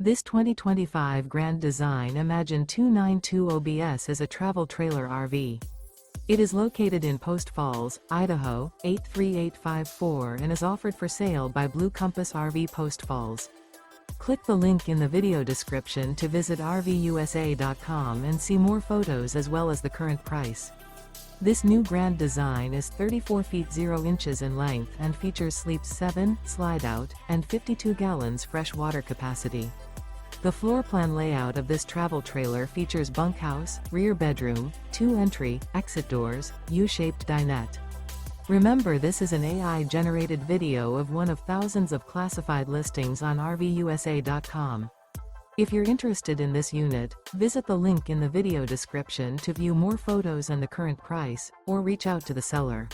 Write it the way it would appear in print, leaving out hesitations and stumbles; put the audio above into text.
This 2025 Grand Design Imagine 292 OBS is a travel trailer RV. It is located in Post Falls, Idaho, 83854 and is offered for sale by Blue Compass RV Post Falls. Click the link in the video description to visit RVUSA.com and see more photos as well as the current price. This new Grand Design is 34 feet 0 inches in length and features sleeps 7, slide-out, and 52 gallons fresh water capacity. The floor plan layout of this travel trailer features bunkhouse, rear bedroom, 2 entry, exit doors, U-shaped dinette. Remember, this is an AI-generated video of one of thousands of classified listings on RVUSA.com. If you're interested in this unit, visit the link in the video description to view more photos and the current price, or reach out to the seller.